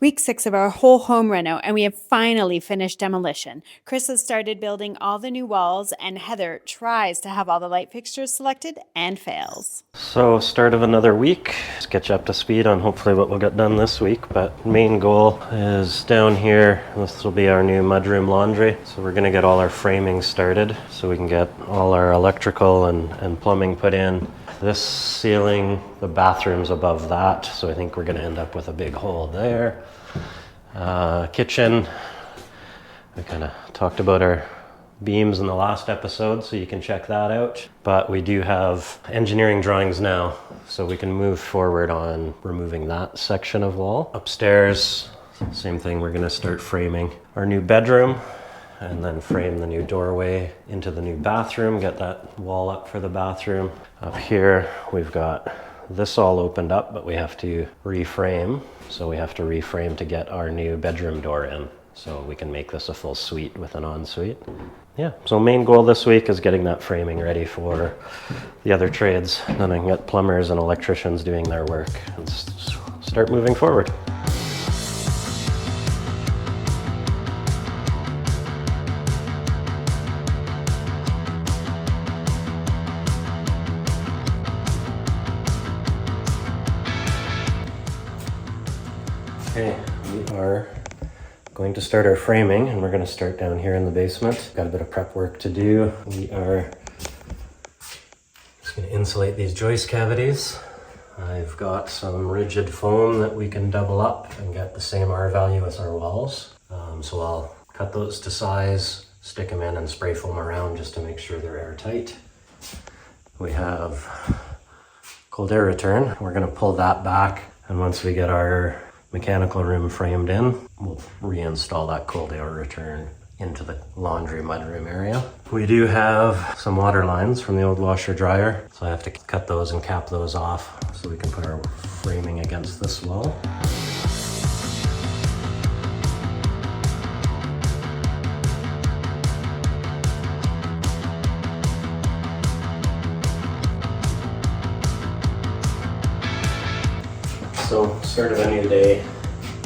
Week 6 of our whole home reno, and we have finally finished demolition. Chris has started building all the new walls, and Heather tries to have all the light fixtures selected and fails. So, start of another week. Just get you up to speed on hopefully what we'll get done this week. But main goal is down here. This will be our new mudroom laundry. So we're gonna get all our framing started so we can get all our electrical and plumbing put in. This ceiling, the bathroom's above that, so I think we're gonna end up with a big hole there. Kitchen, we kind of talked about our beams in the last episode, so you can check that out. But we do have engineering drawings now, so we can move forward on removing that section of wall. Upstairs, same thing, we're gonna start framing our new bedroom and then frame the new doorway into the new bathroom, get that wall up for the bathroom. Up here, we've got this all opened up, but we have to reframe. So we have to reframe to get our new bedroom door in, so we can make this a full suite with an ensuite. Yeah, so main goal this week is getting that framing ready for the other trades. Then I can get plumbers and electricians doing their work and start moving forward. Okay, we are going to start our framing, and we're going to start down here in the basement. Got a bit of prep work to do. We are just going to insulate these joist cavities. I've got some rigid foam that we can double up and get the same R value as our walls. So I'll cut those to size, stick them in and spray foam around just to make sure they're airtight. We have cold air return. We're going to pull that back, and once we get our mechanical room framed in, we'll reinstall that cold air return into the laundry mudroom area. We do have some water lines from the old washer dryer, so I have to cut those and cap those off so we can put our framing against this wall. So, start of a new day.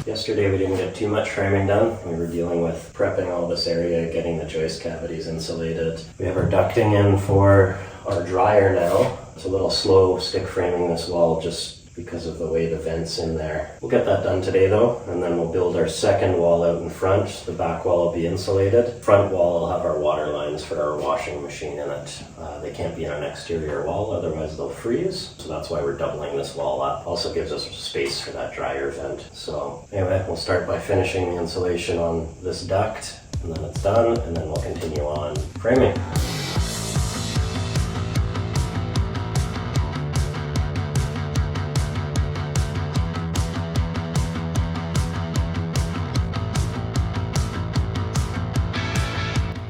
Yesterday we didn't get too much framing done. We were dealing with prepping all this area, getting the joist cavities insulated. We have our ducting in for our dryer now. It's a little slow stick framing this wall just because of the way the vent's in there. We'll get that done today though, and then we'll build our second wall out in front. The back wall will be insulated. Front wall will have our water lines for our washing machine in it. They can't be in an exterior wall, otherwise they'll freeze. So that's why we're doubling this wall up. Also gives us space for that dryer vent. So anyway, we'll start by finishing the insulation on this duct, and then it's done, and then we'll continue on framing.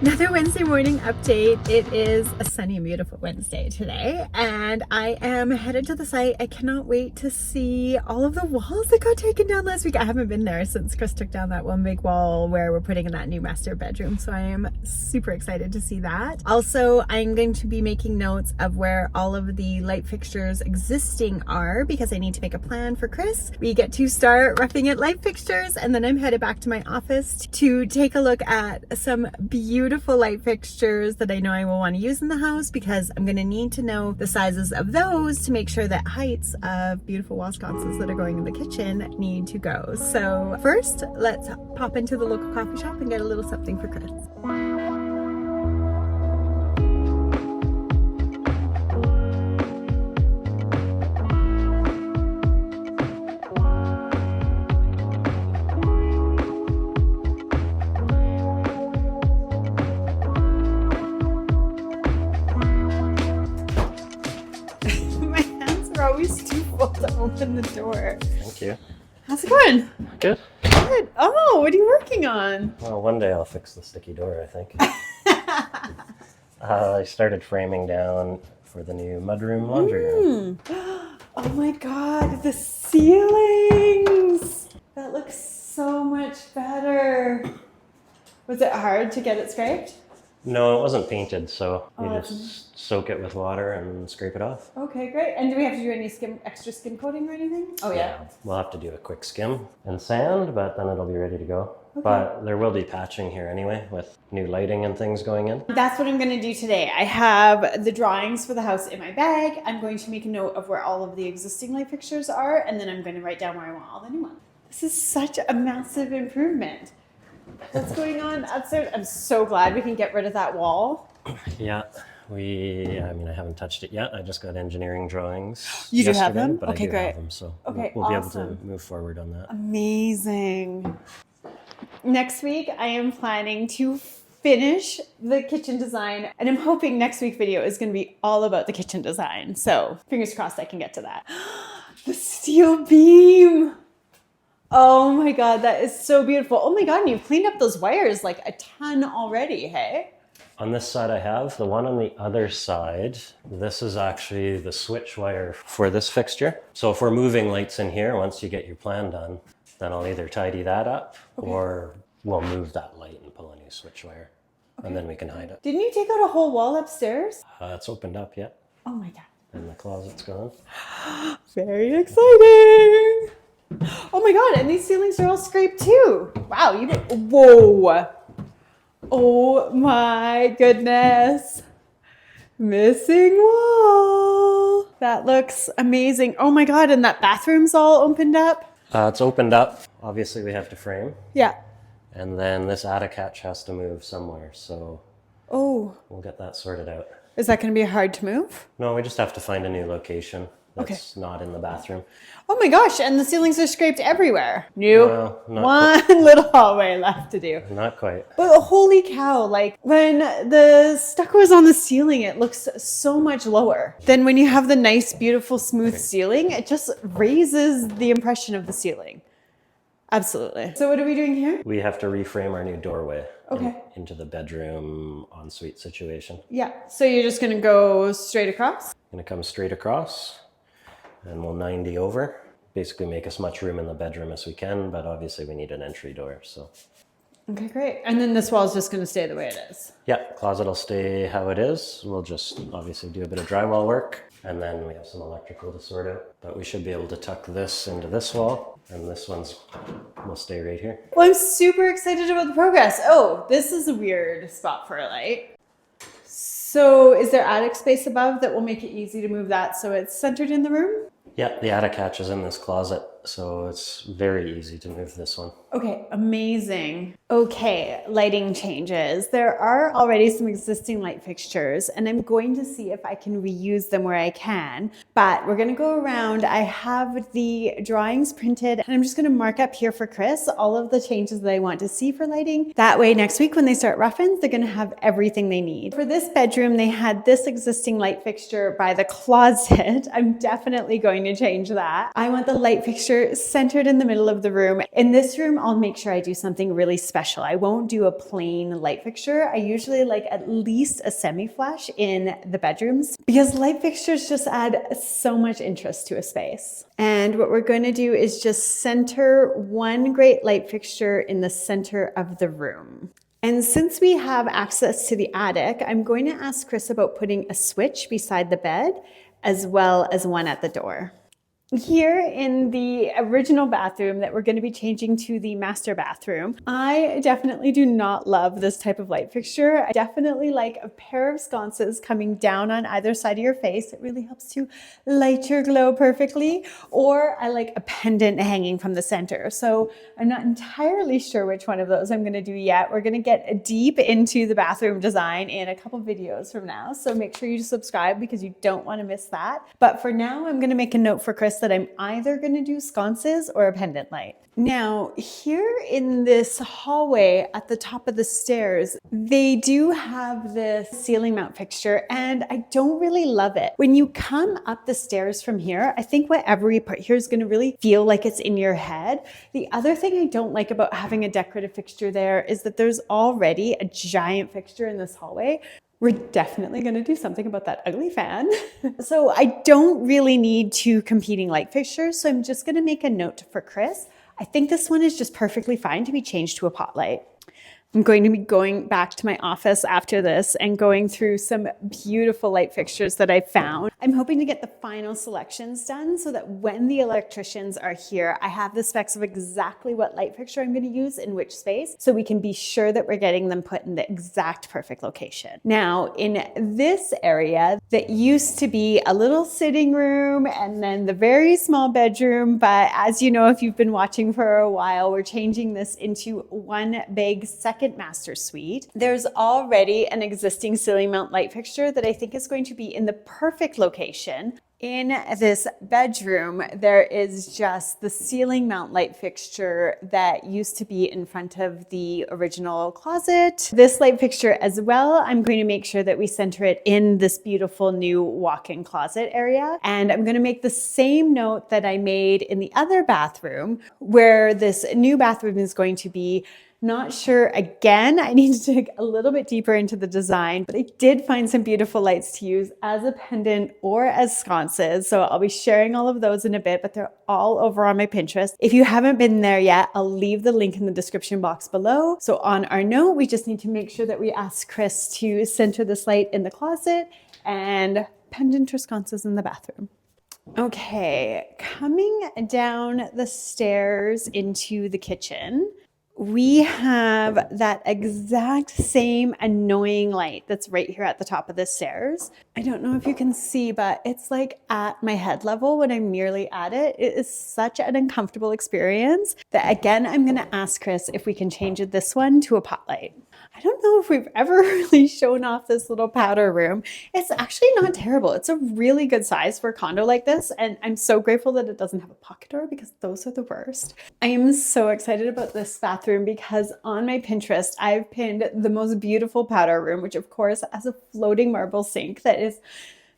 Another Wednesday morning update. It is a sunny and beautiful Wednesday today, and I am headed to the site. I cannot wait to see all of the walls that got taken down last week. I haven't been there since Chris took down that one big wall where we're putting in that new master bedroom, so I am super excited to see that. Also, I'm going to be making notes of where all of the light fixtures existing are, because I need to make a plan for Chris. We get to start roughing at light fixtures, and then I'm headed back to my office to take a look at some beautiful light fixtures that I know I will want to use in the house, because I'm going to need to know the sizes of those to make sure that heights of beautiful wall sconces that are going in the kitchen need to go. So first, let's pop into the local coffee shop and get a little something for Chris. Always too full to open the door. Thank you. How's it going? Good. Good. Oh, what are you working on? Well, one day I'll fix the sticky door, I think. I started framing down for the new mudroom laundry room. Oh my god, the ceilings! That looks so much better. Was it hard to get it scraped? No, it wasn't painted, so you Oh, just soak it with water and scrape it off. okay, great. And do we have to do any extra skim coating or anything? Oh yeah. We'll have to do a quick skim and sand, but then it'll be ready to go. Okay. But there will be patching here anyway with new lighting and things going in. That's what I'm going to do today. I have the drawings for the house in my bag. I'm going to make a note of where all of the existing light fixtures are, and then I'm going to write down where I want all the new ones. This is such a massive improvement. What's going on upstairs? I'm so glad we can get rid of that wall. Yeah, I haven't touched it yet. I just got engineering drawings. You do have yesterday, them? But Okay, I do great. have them, so Okay, we'll be awesome. able to move forward on that. Amazing. Next week, I am planning to finish the kitchen design, and I'm hoping next week's video is going to be all about the kitchen design. So fingers crossed I can get to that. The steel beam. Oh my God, that is so beautiful. Oh my God, and you've cleaned up those wires like a ton already, hey? On this side I have, the one on the other side, this is actually the switch wire for this fixture. So if we're moving lights in here, once you get your plan done, then I'll either tidy that up or we'll move that light and pull a new switch wire. Okay. And then we can hide it. Didn't you take out a whole wall upstairs? It's opened up yet. Oh my God. And the closet's gone. Very exciting. Oh my God, and these ceilings are all scraped too. Wow, you did, whoa. Oh my goodness. Missing wall. That looks amazing. Oh my God, and that bathroom's all opened up? It's opened up. Obviously we have to frame. Yeah. And then this attic hatch has to move somewhere. So Oh. we'll get that sorted out. Is that going to be hard to move? No, we just have to find a new location that's not in the bathroom. Oh my gosh, and the ceilings are scraped everywhere. Nope. Well, not one little hallway left to do. Not quite. But holy cow, like when the stucco is on the ceiling, it looks so much lower. Then when you have the nice, beautiful, smooth ceiling, it just raises the impression of the ceiling. Absolutely. So what are we doing here? We have to reframe our new doorway into the bedroom ensuite situation. Yeah, so you're just gonna go straight across? Gonna come straight across and we'll 90 over. Basically make as much room in the bedroom as we can, but obviously we need an entry door, so. Okay, great. And then this wall is just gonna stay the way it is? Yeah, closet will stay how it is. We'll just obviously do a bit of drywall work and then we have some electrical to sort out. But we should be able to tuck this into this wall and this one's will stay right here. Well, I'm super excited about the progress. Oh, this is a weird spot for a light. So is there attic space above that will make it easy to move that so it's centered in the room? Yeah, the attic hatch is in this closet, so it's very easy to move this one. Okay, amazing. Okay, lighting changes. There are already some existing light fixtures, and I'm going to see if I can reuse them where I can, but we're gonna go around. I have the drawings printed, and I'm just gonna mark up here for Chris all of the changes that I want to see for lighting. That way, next week when they start rough-ins, they're gonna have everything they need. For this bedroom, they had this existing light fixture by the closet. I'm definitely going to change that. I want the light fixture centered in the middle of the room. In this room, I'll make sure I do something really special. I won't do a plain light fixture. I usually like at least a semi-flash in the bedrooms because light fixtures just add so much interest to a space. And what we're going to do is just center one great light fixture in the center of the room. And since we have access to the attic, I'm going to ask Chris about putting a switch beside the bed as well as one at the door. Here in the original bathroom that we're going to be changing to the master bathroom, I definitely do not love this type of light fixture. I definitely like a pair of sconces coming down on either side of your face. It really helps to light your glow perfectly. Or I like a pendant hanging from the center. So I'm not entirely sure which one of those I'm going to do yet. We're going to get deep into the bathroom design in a couple videos from now. So make sure you subscribe because you don't want to miss that. But for now, I'm going to make a note for Chris that I'm either going to do sconces or a pendant light. Now, here in this hallway at the top of the stairs, they do have this ceiling mount fixture and I don't really love it. When you come up the stairs from here, I think whatever we put here is going to really feel like it's in your head. The other thing I don't like about having a decorative fixture there is that there's already a giant fixture in this hallway. We're definitely going to do something about that ugly fan. So I don't really need two competing light fixtures. So I'm just going to make a note for Chris. I think this one is just perfectly fine to be changed to a pot light. I'm going to be going back to my office after this and going through some beautiful light fixtures that I found. I'm hoping to get the final selections done so that when the electricians are here, I have the specs of exactly what light fixture I'm going to use in which space, so we can be sure that we're getting them put in the exact perfect location. Now, in this area that used to be a little sitting room and then the very small bedroom, but as you know, if you've been watching for a while, we're changing this into one big second master suite. There's already an existing ceiling mount light fixture that I think is going to be in the perfect location. In this bedroom, there is just the ceiling mount light fixture that used to be in front of the original closet. This light fixture as well, I'm going to make sure that we center it in this beautiful new walk-in closet area. And I'm going to make the same note that I made in the other bathroom, where this new bathroom is going to be. Not sure, again, I need to dig a little bit deeper into the design, but I did find some beautiful lights to use as a pendant or as sconces. So I'll be sharing all of those in a bit, but they're all over on my Pinterest. If you haven't been there yet, I'll leave the link in the description box below. So on our note, we just need to make sure that we ask Chris to center this light in the closet and pendant or sconces in the bathroom. Okay, coming down the stairs into the kitchen, we have that exact same annoying light that's right here at the top of the stairs. I don't know if you can see, but it's like at my head level when I'm nearly at it. It is such an uncomfortable experience that, again, I'm going to ask Chris if we can change this one to a pot light. I don't know if we've ever really shown off this little powder room. It's actually not terrible. It's a really good size for a condo like this, and I'm so grateful that it doesn't have a pocket door because those are the worst. I am so excited about this bathroom because on my Pinterest, I've pinned the most beautiful powder room, which of course has a floating marble sink that is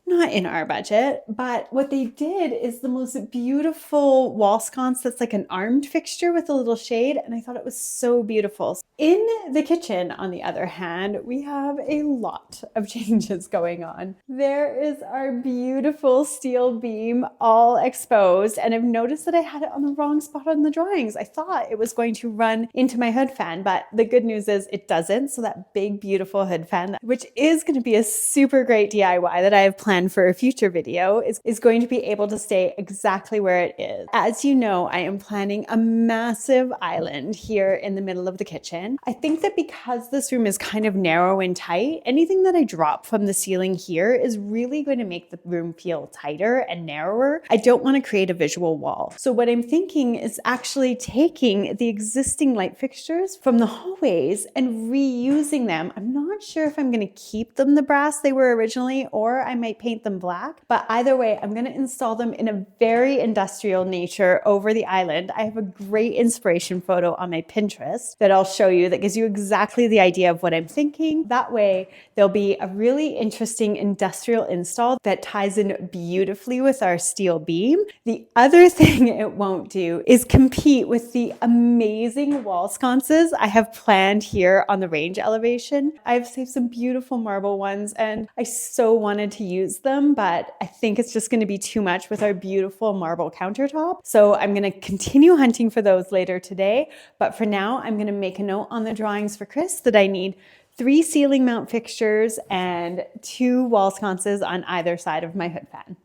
not in our budget, but what they did is the most beautiful wall sconce that's like an armed fixture with a little shade, and I thought it was so beautiful. In the kitchen, on the other hand, we have a lot of changes going on. There is our beautiful steel beam all exposed, and I've noticed that I had it on the wrong spot on the drawings. I thought it was going to run into my hood fan, but the good news is it doesn't. So that big, beautiful hood fan, which is going to be a super great DIY that I have planned for a future video, is going to be able to stay exactly where it is. As you know, I am planning a massive island here in the middle of the kitchen. I think that because this room is kind of narrow and tight, anything that I drop from the ceiling here is really going to make the room feel tighter and narrower. I don't want to create a visual wall. So what I'm thinking is actually taking the existing light fixtures from the hallways and reusing them. I'm not sure if I'm going to keep them the brass they were originally, or I might paint them black, but either way, I'm going to install them in a very industrial nature over the island. I have a great inspiration photo on my Pinterest that I'll show you that gives you exactly the idea of what I'm thinking. That way, there'll be a really interesting industrial install that ties in beautifully with our steel beam. The other thing it won't do is compete with the amazing wall sconces I have planned here on the range elevation. I've saved some beautiful marble ones, and I so wanted to use them, but I think it's just going to be too much with our beautiful marble countertop. So I'm going to continue hunting for those later today. But for now, I'm going to make a note on the drawings for Chris that I need 3 ceiling mount fixtures and 2 wall sconces on either side of my hood fan.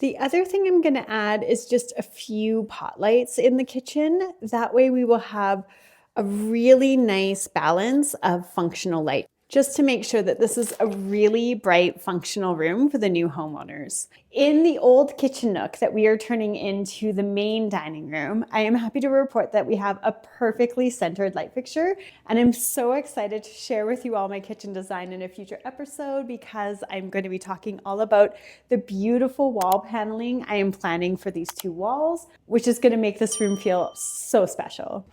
The other thing I'm going to add is just a few pot lights in the kitchen. That way we will have a really nice balance of functional light, just to make sure that this is a really bright, functional room for the new homeowners. In the old kitchen nook that we are turning into the main dining room, I am happy to report that we have a perfectly centered light fixture, and I'm so excited to share with you all my kitchen design in a future episode because I'm going to be talking all about the beautiful wall paneling I am planning for these 2 walls, which is going to make this room feel so special.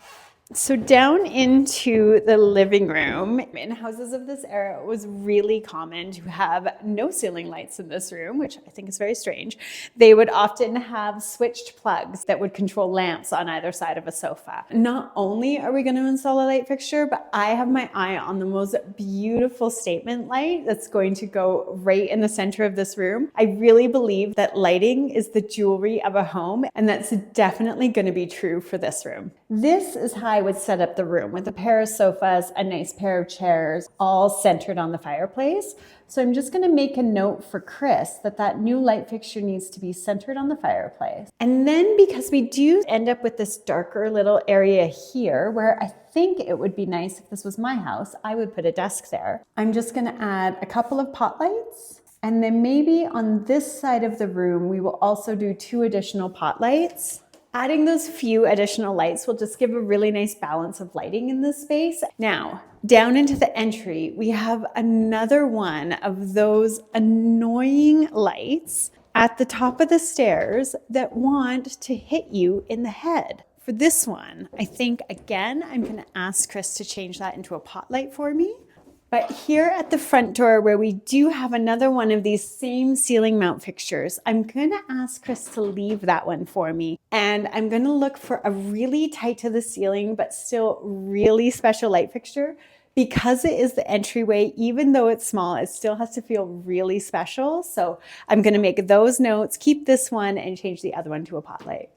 So down into the living room, in houses of this era, it was really common to have no ceiling lights in this room, which I think is very strange. They would often have switched plugs that would control lamps on either side of a sofa. Not only are we going to install a light fixture, but I have my eye on the most beautiful statement light that's going to go right in the center of this room. I really believe that lighting is the jewelry of a home, and that's definitely going to be true for this room. This is how I I would set up the room with a pair of sofas, a nice pair of chairs, all centered on the fireplace. So I'm just going to make a note for Chris that that new light fixture needs to be centered on the fireplace. And then because we do end up with this darker little area here where I think it would be nice if this was my house, I would put a desk there. I'm just going to add a couple of pot lights. And then maybe on this side of the room, we will also do 2 additional pot lights. Adding those few additional lights will just give a really nice balance of lighting in this space. Now, down into the entry, we have another one of those annoying lights at the top of the stairs that want to hit you in the head. For this one, I think, again, I'm going to ask Chris to change that into a pot light for me. But here at the front door where we do have another one of these same ceiling mount fixtures, I'm going to ask Chris to leave that one for me. And I'm going to look for a really tight to the ceiling, but still really special light fixture. Because it is the entryway, even though it's small, it still has to feel really special. So I'm going to make those notes, keep this one, and change the other one to a pot light.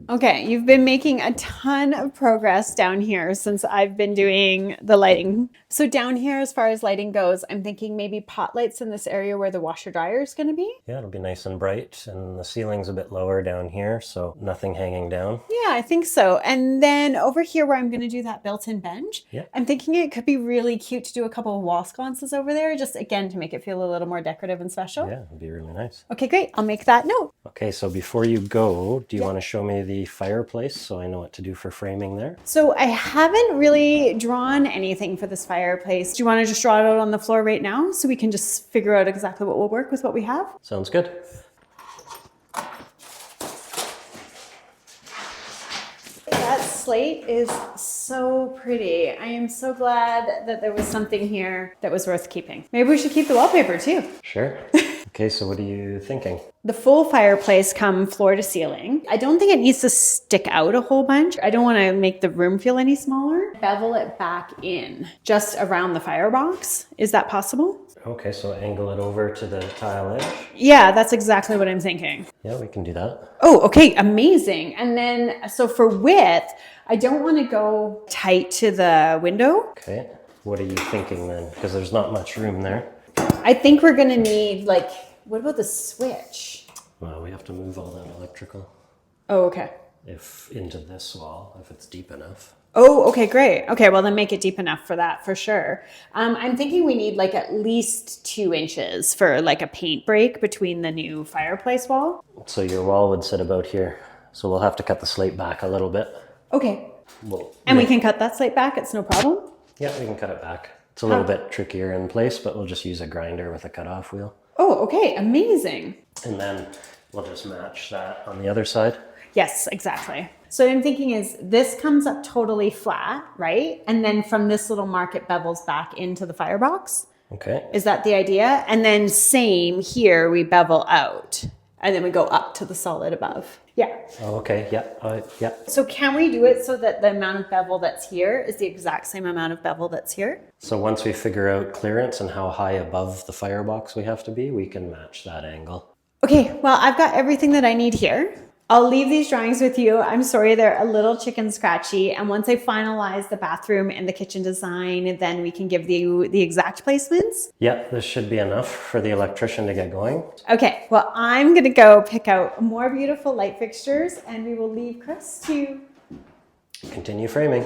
Okay, you've been making a ton of progress down here since I've been doing the lighting. So down here, as far as lighting goes, I'm thinking maybe pot lights in this area where the washer dryer is going to be. Yeah, it'll be nice and bright, and the ceiling's a bit lower down here, so nothing hanging down. Yeah, I think so. And then over here where I'm going to do that built-in bench, I'm thinking it could be really cute to do a couple of wall sconces over there, just again to make it feel a little more decorative and special. Yeah, it'd be really nice. Okay, great. I'll make that note. Okay, so before you go, do you want to show me the fireplace so I know what to do for framing there? So I haven't really drawn anything for this fireplace. Do you want to just draw it out on the floor right now so we can just figure out exactly what will work with what we have? Sounds good. That slate is so pretty. I am so glad that there was something here that was worth keeping. Maybe we should keep the wallpaper too. Sure. Okay, so what are you thinking? The full fireplace come floor to ceiling. I don't think it needs to stick out a whole bunch. I don't want to make the room feel any smaller. Bevel it back in just around the firebox. Is that possible? Okay, so angle it over to the tile edge. Yeah, that's exactly what I'm thinking. Yeah, we can do that. Oh, okay, amazing. And then, so for width, I don't want to go tight to the window. Okay, what are you thinking then? Because there's not much room there. I think we're gonna need like, what about the switch? Well, we have to move all that electrical. Oh, okay. If into this wall, if it's deep enough. Oh, okay, great. Okay, well then make it deep enough for that, for sure. I'm thinking we need like at least 2 inches for like a paint break between the new fireplace wall. So your wall would sit about here. So we'll have to cut the slate back a little bit. Okay. And we can cut that slate back, it's no problem? Yeah, we can cut it back. It's a little bit trickier in place, but we'll just use a grinder with a cutoff wheel. Oh, okay, amazing. And then we'll just match that on the other side. Yes, exactly. So what I'm thinking is this comes up totally flat, right? And then from this little mark, it bevels back into the firebox. Okay. Is that the idea? And then same here, we bevel out and then we go up to the solid above. Yeah. Oh, okay, yeah, yeah. So can we do it so that the amount of bevel that's here is the exact same amount of bevel that's here? So once we figure out clearance and how high above the firebox we have to be, we can match that angle. Okay, well, I've got everything that I need here. I'll leave these drawings with you. I'm sorry, they're a little chicken scratchy. And once I finalize the bathroom and the kitchen design, then we can give you the exact placements. Yeah, this should be enough for the electrician to get going. Okay, well, I'm gonna go pick out more beautiful light fixtures and we will leave Chris to continue framing.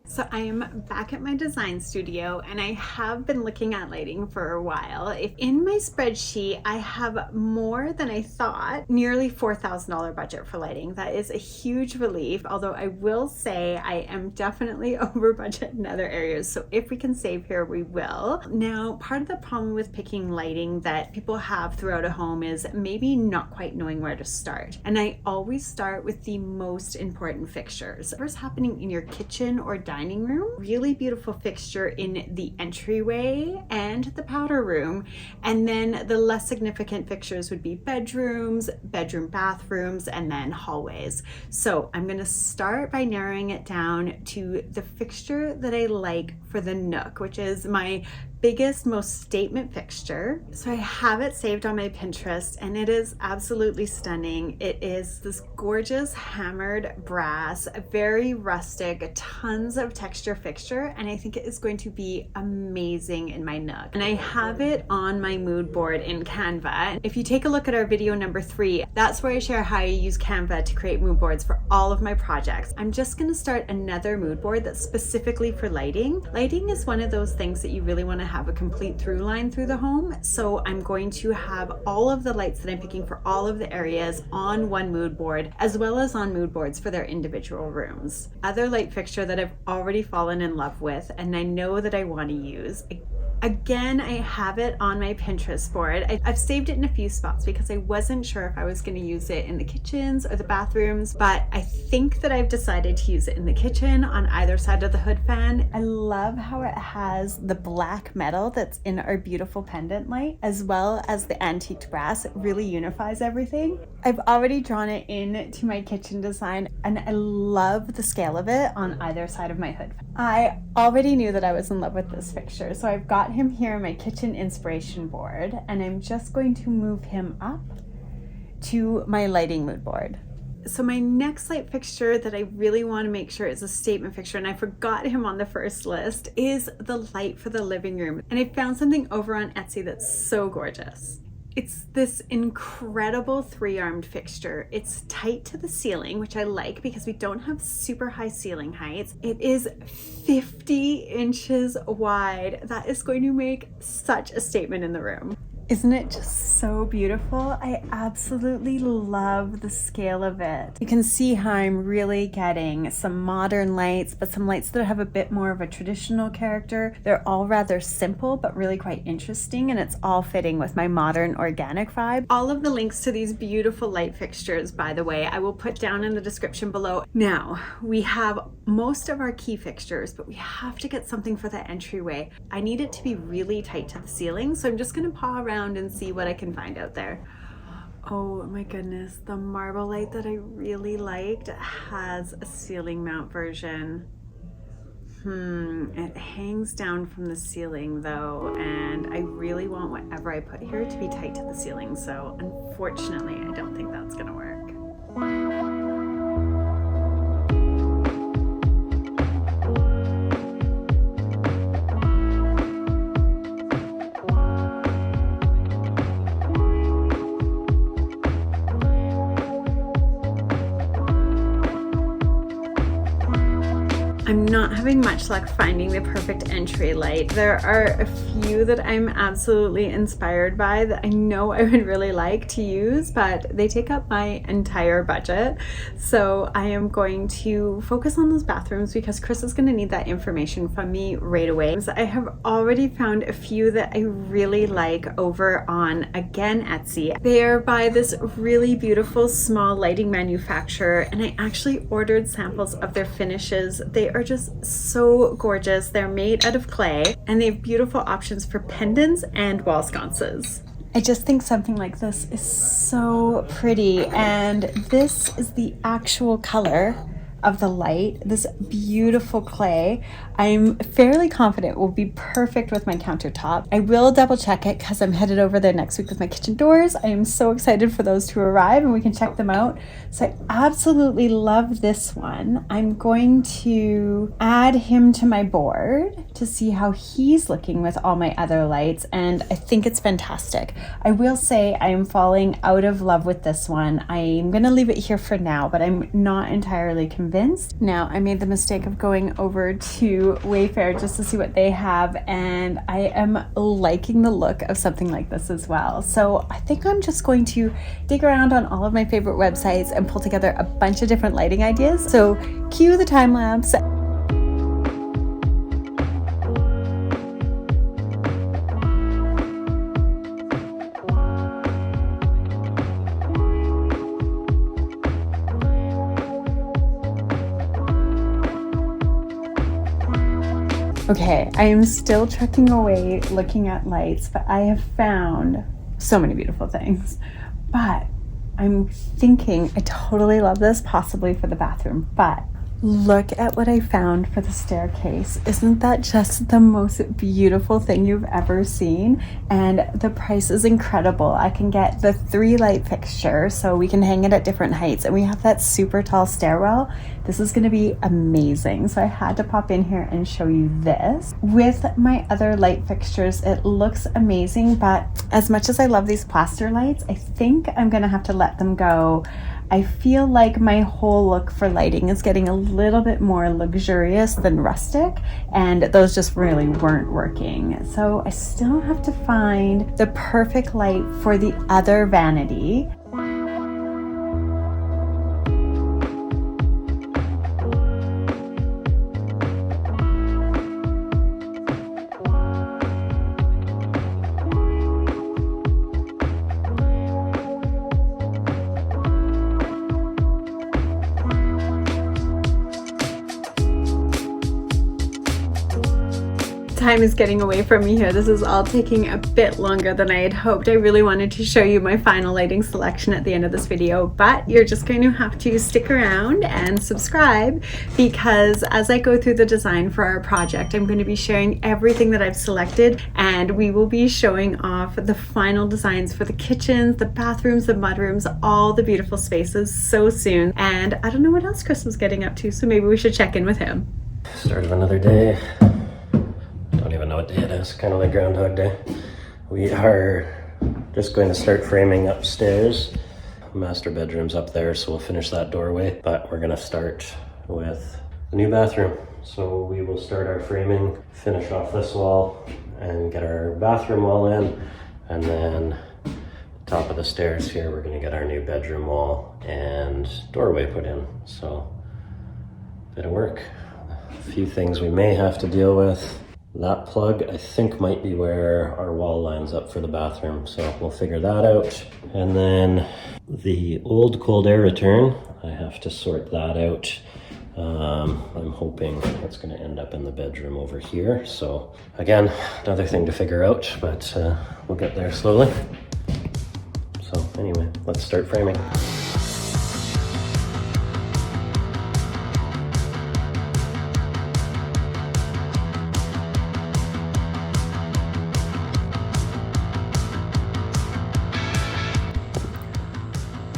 So I am back at my design studio and I have been looking at lighting for a while. If in my spreadsheet, I have more than I thought, nearly $4,000 budget for lighting. That is a huge relief, although I will say I am definitely over budget in other areas. So if we can save here, we will. Now, part of the problem with picking lighting that people have throughout a home is maybe not quite knowing where to start. And I always start with the most important fixtures. Whatever's happening in your kitchen or dining room, really beautiful fixture in the entryway and the powder room. And then the less significant fixtures would be bedrooms, bathrooms, and then hallways. So I'm gonna start by narrowing it down to the fixture that I like for the nook, which is my biggest, most statement fixture. So I have it saved on my Pinterest and it is absolutely stunning. It is this gorgeous hammered brass, very rustic, tons of texture fixture, and I think it is going to be amazing in my nook. And I have it on my mood board in Canva. If you take a look at our video number 3, that's where I share how I use Canva to create mood boards for all of my projects. I'm just going to start another mood board that's specifically for lighting. Lighting is one of those things that you really want to have a complete through line through the home. So I'm going to have all of the lights that I'm picking for all of the areas on one mood board, as well as on mood boards for their individual rooms. Other light fixture that I've already fallen in love with and I know that I want to use. Again, I have it on my Pinterest board. I've saved it in a few spots because I wasn't sure if I was going to use it in the kitchens or the bathrooms, but I think that I've decided to use it in the kitchen on either side of the hood fan. I love how it has the black metal that's in our beautiful pendant light, as well as the antiqued brass. It really unifies everything. I've already drawn it into my kitchen design and I love the scale of it on either side of my hood fan. I already knew that I was in love with this fixture, so I've got him here on my kitchen inspiration board and I'm just going to move him up to my lighting mood board. So my next light fixture that I really want to make sure is a statement fixture, and I forgot him on the first list, is the light for the living room. And I found something over on Etsy that's so gorgeous. It's this incredible 3-armed fixture. It's tight to the ceiling, which I like because we don't have super high ceiling heights. It is 50 inches wide. That is going to make such a statement in the room. Isn't it just so beautiful? I absolutely love the scale of it. You can see how I'm really getting some modern lights, but some lights that have a bit more of a traditional character. They're all rather simple, but really quite interesting, and it's all fitting with my modern organic vibe. All of the links to these beautiful light fixtures, by the way, I will put down in the description below. Now, we have most of our key fixtures, but we have to get something for the entryway. I need it to be really tight to the ceiling, so I'm just gonna paw around and see what I can find out there. Oh my goodness, the marble light that I really liked has a ceiling mount version. It hangs down from the ceiling though, and I really want whatever I put here to be tight to the ceiling, so unfortunately I don't think that's gonna work. I'm not having much luck finding the perfect entry light. There are a few that I'm absolutely inspired by that I know I would really like to use, but they take up my entire budget. So I am going to focus on those bathrooms because Chris is going to need that information from me right away. So I have already found a few that I really like over on, again, Etsy. They are by this really beautiful small lighting manufacturer, and I actually ordered samples of their finishes. They are just so gorgeous. They're made out of clay and they have beautiful options for pendants and wall sconces. I just think something like this is so pretty, and this is the actual color of the light, this beautiful clay. I'm fairly confident will be perfect with my countertop. I will double check it because I'm headed over there next week with my kitchen doors. I am so excited for those to arrive and we can check them out. So I absolutely love this one. I'm going to add him to my board to see how he's looking with all my other lights, and I think it's fantastic. I will say I am falling out of love with this one. I'm gonna leave it here for now, but I'm not entirely convinced. Now, I made the mistake of going over to Wayfair just to see what they have, and I am liking the look of something like this as well. So I think I'm just going to dig around on all of my favorite websites and pull together a bunch of different lighting ideas. So cue the time lapse. Okay, I am still trekking away looking at lights, but I have found so many beautiful things. But I'm thinking I totally love this, possibly for the bathroom, but Look at what I found for the staircase. Isn't that just the most beautiful thing you've ever seen? And the price is incredible. I can get the 3 light fixture so we can hang it at different heights, and we have that super tall stairwell. This is going to be amazing. So I had to pop in here and show you this. With my other light fixtures, it looks amazing, but as much as I love these plaster lights, I think I'm going to have to let them go. I feel like my whole look for lighting is getting a little bit more luxurious than rustic, and those just really weren't working. So I still have to find the perfect light for the other vanity. Time is getting away from me here. This is all taking a bit longer than I had hoped. I really wanted to show you my final lighting selection at the end of this video, but you're just going to have to stick around and subscribe, because as I go through the design for our project, I'm going to be sharing everything that I've selected, and we will be showing off the final designs for the kitchens, the bathrooms, the mudrooms, all the beautiful spaces so soon. And I don't know what else Chris was getting up to, so maybe we should check in with him. Start of another day. Don't even know what day it is, kind of like Groundhog Day. We are just going to start framing upstairs. Master bedroom's up there, so we'll finish that doorway, but we're going to start with the new bathroom. So we will start our framing, finish off this wall, and get our bathroom wall in, and then top of the stairs here, we're going to get our new bedroom wall and doorway put in. So, bit of work. A few things we may have to deal with. That plug, I think, might be where our wall lines up for the bathroom, so we'll figure that out. And then the old cold air return, I have to sort that out. I'm hoping it's going to end up in the bedroom over here. So again, another thing to figure out, but we'll get there slowly. So anyway, let's start framing.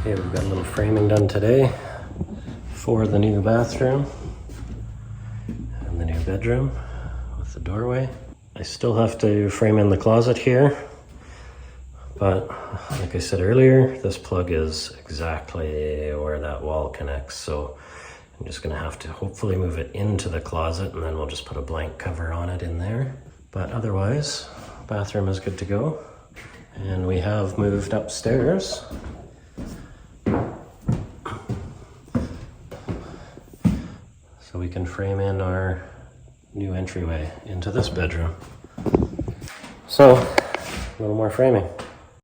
Okay, we've got a little framing done today for the new bathroom and the new bedroom with the doorway. I still have to frame in the closet here, but like I said earlier, this plug is exactly where that wall connects, so I'm just gonna have to hopefully move it into the closet, and then we'll just put a blank cover on it in there. But otherwise, bathroom is good to go. And we have moved upstairs. So we can frame in our new entryway into this bedroom. So, a little more framing.